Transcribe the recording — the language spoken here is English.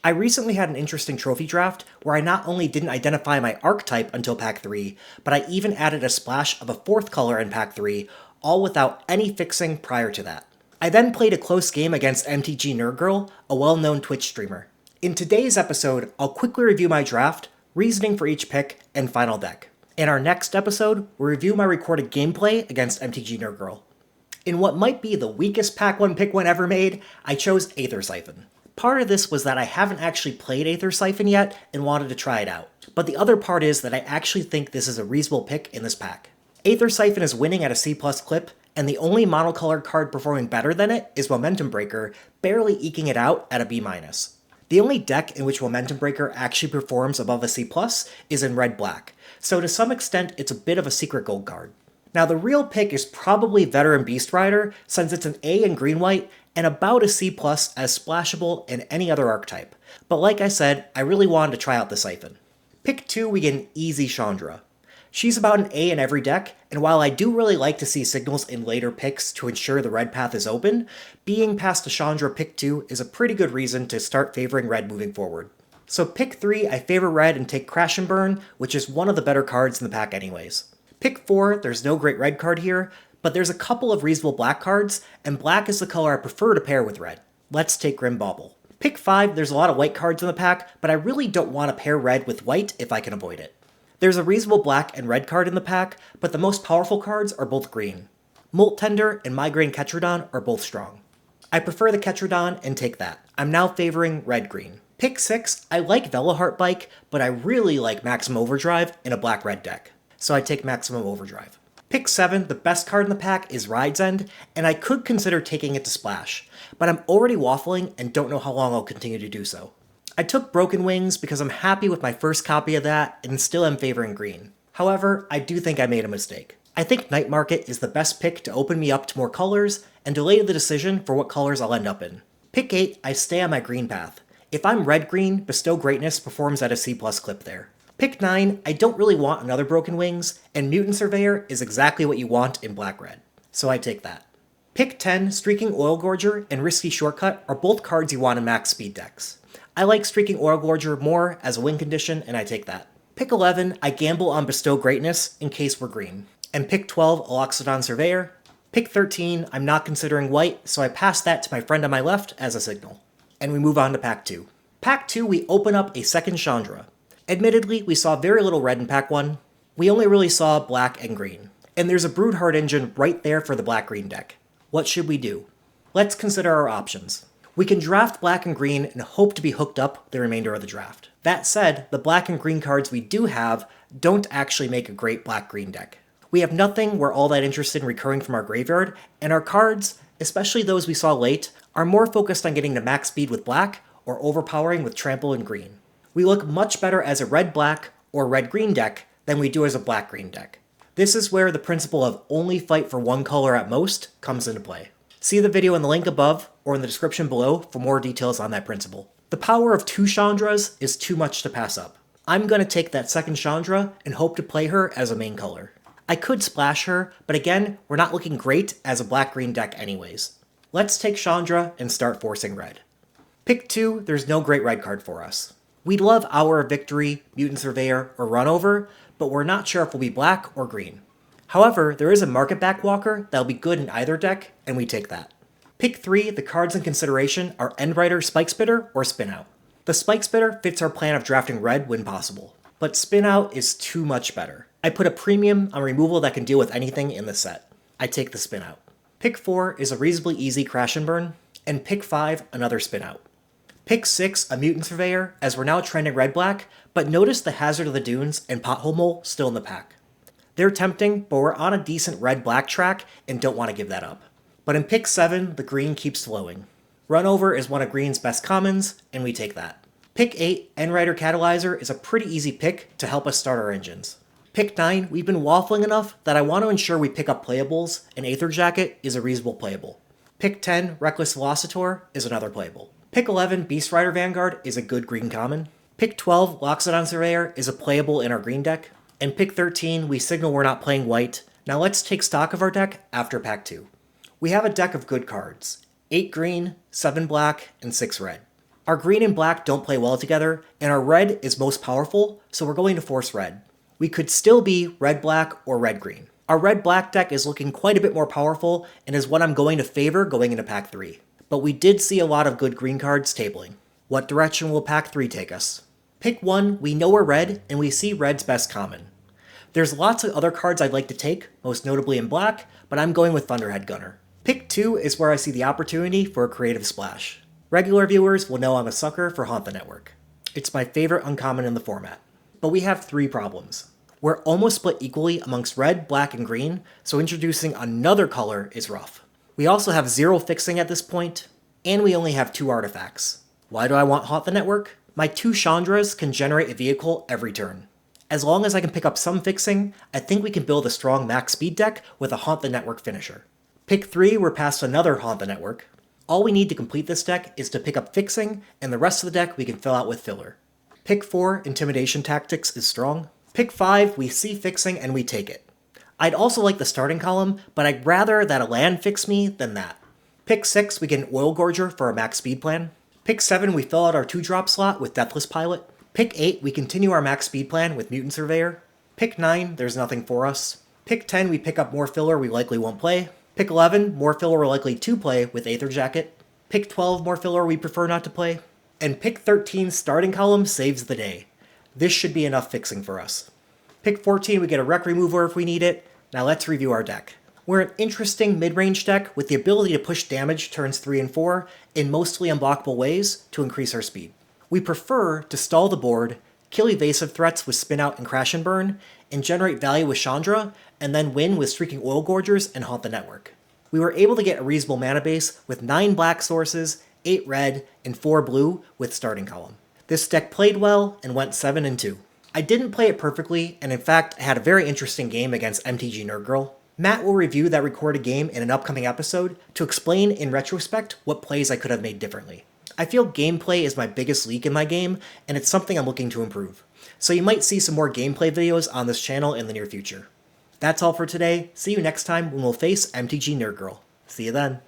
I recently had an interesting trophy draft where I not only didn't identify my archetype until pack 3, but I even added a splash of a fourth color in pack 3, all without any fixing prior to that. I then played a close game against MTGNerdGirl, a well-known Twitch streamer. In today's episode, I'll quickly review my draft, reasoning for each pick, and final deck. In our next episode, we'll review my recorded gameplay against MTGNerdGirl. In what might be the weakest pack 1 pick one ever made, I chose Aetherdrift. Part of this was that I haven't actually played Aetherdrift yet and wanted to try it out. But the other part is that I actually think this is a reasonable pick in this pack. Aetherdrift is winning at a C+ clip, and the only monocolored card performing better than it is Momentum Breaker, barely eking it out at a B-. The only deck in which Momentum Breaker actually performs above a C+ is in red-black, so to some extent it's a bit of a secret gold card. Now the real pick is probably Veteran Beast Rider, since it's an A in green-white, and about a C+ as splashable in any other archetype. But like I said, I really wanted to try out the Siphon. Pick 2, we get an easy Chandra. She's about an A in every deck, and while I do really like to see signals in later picks to ensure the red path is open, being past a Chandra pick 2 is a pretty good reason to start favoring red moving forward. So pick 3, I favor red and take Crash and Burn, which is one of the better cards in the pack anyways. Pick 4, there's no great red card here, but there's a couple of reasonable black cards, and black is the color I prefer to pair with red. Let's take Grim Bauble. Pick 5, there's a lot of white cards in the pack, but I really don't want to pair red with white if I can avoid it. There's a reasonable black and red card in the pack, but the most powerful cards are both green. Molt Tender and Migraine Ketrodon are both strong. I prefer the Ketrodon and take that. I'm now favoring red-green. Pick 6, I like Veloheart Bike, but I really like Maximum Overdrive in a black-red deck, so I take Maximum Overdrive. Pick 7, the best card in the pack is Ride's End, and I could consider taking it to splash, but I'm already waffling and don't know how long I'll continue to do so. I took Broken Wings because I'm happy with my first copy of that and still am favoring green. However, I do think I made a mistake. I think Night Market is the best pick to open me up to more colors and delay the decision for what colors I'll end up in. Pick 8, I stay on my green path. If I'm red-green, Bestow Greatness performs at a C+ clip there. Pick 9, I don't really want another Broken Wings, and Mutant Surveyor is exactly what you want in black-red, so I take that. Pick 10, Streaking Oil Gorger and Risky Shortcut are both cards you want in max speed decks. I like Streaking Oil Gorger more as a win condition, and I take that. Pick 11, I gamble on Bestow Greatness in case we're green. And pick 12, Aloxodon Surveyor. Pick 13, I'm not considering white, so I pass that to my friend on my left as a signal. And we move on to Pack 2. Pack 2, we open up a second Chandra. Admittedly, we saw very little red in pack 1. We only really saw black and green. And there's a Broodheart engine right there for the black-green deck. What should we do? Let's consider our options. We can draft black and green and hope to be hooked up the remainder of the draft. That said, the black and green cards we do have don't actually make a great black-green deck. We have nothing we're all that interested in recurring from our graveyard, and our cards, especially those we saw late, are more focused on getting to max speed with black or overpowering with trample and green. We look much better as a red-black or red-green deck than we do as a black-green deck. This is where the principle of only fight for one color at most comes into play. See the video in the link above or in the description below for more details on that principle. The power of 2 Chandras is too much to pass up. I'm going to take that second Chandra and hope to play her as a main color. I could splash her, but again, we're not looking great as a black-green deck anyways. Let's take Chandra and start forcing red. Pick 2, there's no great red card for us. We'd love Hour of Victory, Mutant Surveyor, or Runover, but we're not sure if we'll be black or green. However, there is a Market Backwalker that'll be good in either deck, and we take that. Pick 3, the cards in consideration are Endwriter, Spikespitter, or Spinout. The Spikespitter fits our plan of drafting red when possible, but Spinout is too much better. I put a premium on removal that can deal with anything in the set. I take the Spinout. Pick 4 is a reasonably easy Crash and Burn, and pick 5, another Spinout. Pick 6, a Mutant Surveyor, as we're now trending red-black, but notice the Hazard of the Dunes and Pothole Mole still in the pack. They're tempting, but we're on a decent red-black track and don't want to give that up. But in pick 7, the green keeps flowing. Runover is one of green's best commons, and we take that. Pick 8, Endwriter Catalyzer, is a pretty easy pick to help us start our engines. Pick 9, we've been waffling enough that I want to ensure we pick up playables, and Aether Jacket is a reasonable playable. Pick 10, Reckless Velocitor, is another playable. Pick 11, Beast Rider Vanguard, is a good green common. Pick 12, Loxodon Surveyor, is a playable in our green deck. And pick 13, we signal we're not playing white. Now let's take stock of our deck after pack 2. We have a deck of good cards. 8 green, 7 black, and 6 red. Our green and black don't play well together, and our red is most powerful, so we're going to force red. We could still be red-black or red-green. Our red-black deck is looking quite a bit more powerful and is what I'm going to favor going into pack 3. But we did see a lot of good green cards tabling. What direction will pack 3 take us? Pick 1, we know we're red, and we see red's best common. There's lots of other cards I'd like to take, most notably in black, but I'm going with Thunderhead Gunner. Pick 2 is where I see the opportunity for a creative splash. Regular viewers will know I'm a sucker for Haunt the Network. It's my favorite uncommon in the format. But we have 3 problems. We're almost split equally amongst red, black, and green, so introducing another color is rough. We also have 0 fixing at this point, and we only have 2 artifacts. Why do I want Haunt the Network? My 2 Chandras can generate a vehicle every turn. As long as I can pick up some fixing, I think we can build a strong max speed deck with a Haunt the Network finisher. Pick 3, we're past another Haunt the Network. All we need to complete this deck is to pick up fixing, and the rest of the deck we can fill out with filler. Pick 4, Intimidation Tactics is strong. Pick 5, we see fixing and we take it. I'd also like the starting column, but I'd rather that a land fix me than that. Pick 6, we get an Oil Gorger for a max speed plan. Pick 7, we fill out our 2-drop slot with Deathless Pilot. Pick 8, we continue our max speed plan with Mutant Surveyor. Pick 9, there's nothing for us. Pick 10, we pick up more filler we likely won't play. Pick 11, more filler we're likely to play with Aether Jacket. Pick 12, more filler we prefer not to play. And pick 13, starting column saves the day. This should be enough fixing for us. Pick 14, we get a Wreck Remover if we need it. Now let's review our deck. We're an interesting mid-range deck with the ability to push damage turns 3 and 4 in mostly unblockable ways to increase our speed. We prefer to stall the board, kill evasive threats with Spin Out and Crash and Burn, and generate value with Chandra, and then win with Streaking Oil Gorgers and Haunt the Network. We were able to get a reasonable mana base with 9 black sources, 8 red, and 4 blue with starting column. This deck played well and went 7 and 2. I didn't play it perfectly, and in fact had a very interesting game against MTGNerdGirl. Matt will review that recorded game in an upcoming episode to explain in retrospect what plays I could have made differently. I feel gameplay is my biggest leak in my game, and it's something I'm looking to improve. So you might see some more gameplay videos on this channel in the near future. That's all for today. See you next time when we'll face MTGNerdGirl. See you then.